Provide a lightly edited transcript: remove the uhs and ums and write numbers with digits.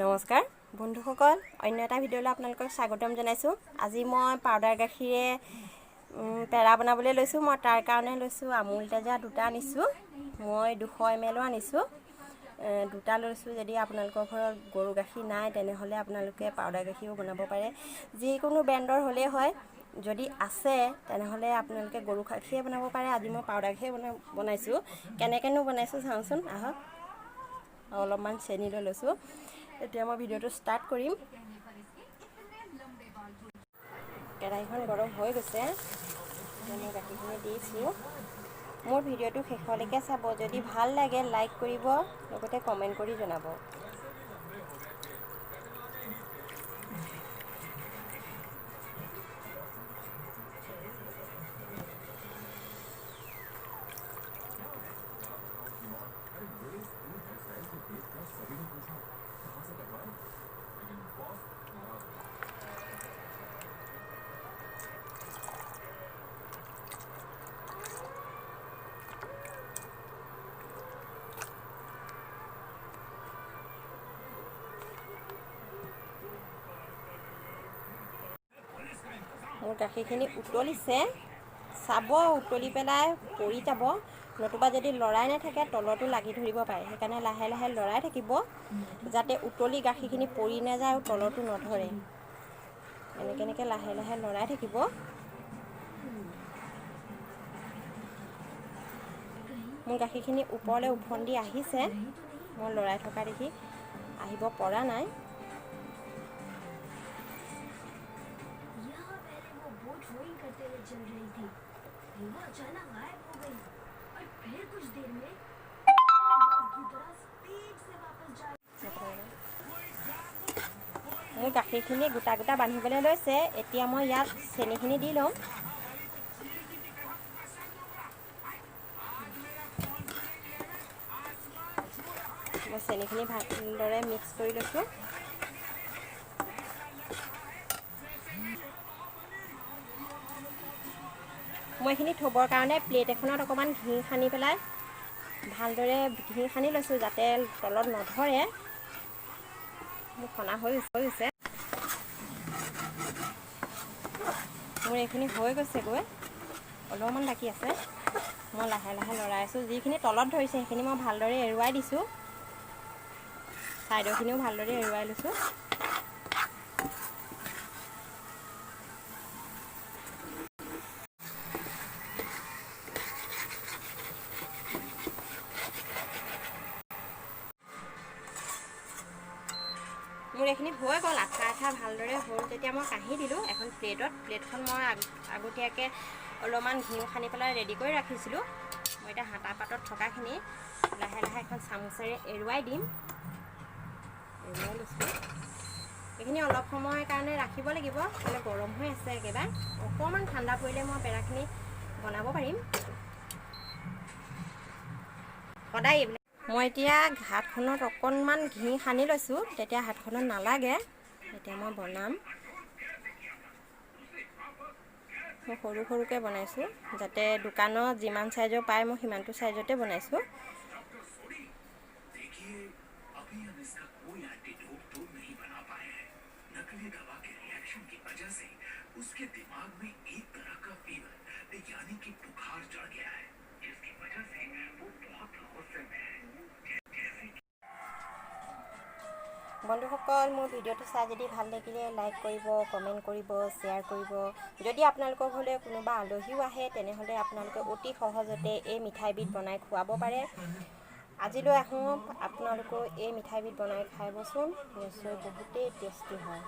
নমস্কাৰ বন্ধুসকল, অন্য এটা ভিডিঅ'লৈ আপোনালোকক স্বাগতম জনাইছোঁ। আজি মই পাউডাৰ গাখীৰে পেৰা বনাবলৈ লৈছোঁ। মই তাৰ কাৰণে লৈছোঁ আমুল তাজা দুটা আনিছোঁ। মই 200 ml আনিছোঁ। দুটা লৈছোঁ। যদি আপোনালোকৰ ঘৰত গৰু গাখীৰ নাই তেনেহ'লে আপোনালোকে পাউডাৰ গাখীৰো বনাব পাৰে, যিকোনো ব্ৰেণ্ডৰ হ'লেই হয়। যদি আছে তেনেহ'লে আপোনালোকে গৰু গাখীৰে বনাব পাৰে। আজি মই পাউডাৰ গাখীৰে বনাইছোঁ। কেনেকৈনো বনাইছোঁ চাওঁচোন, আহক। অলপমান চেনি লৈ লৈছোঁ। এতিয়া মই ভিডিঅ'টো ষ্টাৰ্ট কৰিম। কেৰাহীখন গৰম হৈ গৈছে। এতিয়া মই গাখীৰখিনি দিছোঁ। মোৰ ভিডিঅ'টো শেষলৈকে চাব। যদি ভাল লাগে লাইক কৰিব, লগতে কমেণ্ট কৰি জনাব। মোৰ গাখীৰখিনি উতলিছে। চাব, উতলি পেলাই পৰি যাব, নতুবা যদি লৰাই নাথাকে তলতো লাগি ধৰিব পাৰে। সেইকাৰণে লাহে লাহে লৰাই থাকিব, যাতে উতলি গাখীৰখিনি পৰি নাযায় আৰু তলতো নধৰে। এনেকৈ লাহে লাহে লৰাই থাকিব। মোৰ গাখীৰখিনি ওপৰলৈ উফন্দি আহিছে। মই লৰাই থকা দেখি আহিব পৰা নাই। ड्राइंग करते हुए चल रही थी। वो अचानक गायब हो गई और फिर कुछ देर में की तरह स्पीड से वापस जा মোৰ গাখীৰখিনি গোটা গোটা বান্ধিবলৈ লৈছে। এতিয়া মই ইয়াত চেনিখিনি দি লওঁ। মই চেনিখিনি ভালদৰে মিক্স কৰি লৈছোঁ। মই এইখিনি থ'বৰ কাৰণে প্লেট এখনত অকণমান ঘি সানি পেলাই ভালদৰে ঘি সানি লৈছোঁ, যাতে তলত নধৰে। মোৰ সনা হৈ গৈছে। মোৰ এইখিনি হৈ গৈছেগৈ, অলপমান বাকী আছে। মই লাহে লাহে লৰাই আছোঁ। যিখিনি তলত ধৰিছে সেইখিনি মই ভালদৰে এৰুৱাই দিছোঁ। ছাইডৰখিনিও ভালদৰে এৰুৱাই লৈছোঁ। মোৰ এইখিনি হৈ গ'ল, আঠা আঠা ভালদৰে হ'ল। তেতিয়া মই কাঢ়ি দিলোঁ এখন প্লেটখন মই আগতীয়াকৈ অলপমান ঘিউ সানি পেলাই ৰেডি কৰি ৰাখিছিলোঁ। মই এতিয়া হাতা পাতত থকাখিনি লাহে লাহে এখন চামুচেৰে এৰুৱাই দিম। এৰুৱাই লৈছোঁ। এইখিনি অলপ সময়ৰ কাৰণে ৰাখিব লাগিব, নহ'লে গৰম হৈ আছে একেবাৰে। অকণমান ঠাণ্ডা পৰিলে মই পেৰাখিনি বনাব পাৰিম। সদায় এইবিলাক মই এতিয়া হাতখনত অকণমান ঘি সানি লৈছোঁ, তেতিয়া হাতখনত নালাগে। এতিয়া মই বনাম। মই সৰু সৰুকৈ বনাইছোঁ, যাতে দোকানত যিমান চাইজৰ পায় মই সিমানটো চাইজতে বনাইছোঁ। বন্ধুসকল, মোৰ ভিডিঅ'টো চাই যদি ভাল লাগিলে লাইক কৰিব, কমেণ্ট কৰিব, শ্বেয়াৰ কৰিব। যদি আপোনালোকৰ ঘৰলৈ কোনোবা আলহীও আহে তেনেহ'লে আপোনালোকে অতি সহজতে এই মিঠাইবিধ বনাই খুৱাব পাৰে। আজিলৈ আহোঁ, আপোনালোকেও এই মিঠাইবিধ বনাই খাবচোন, নিশ্চয় বহুতেই টেষ্টি হয়।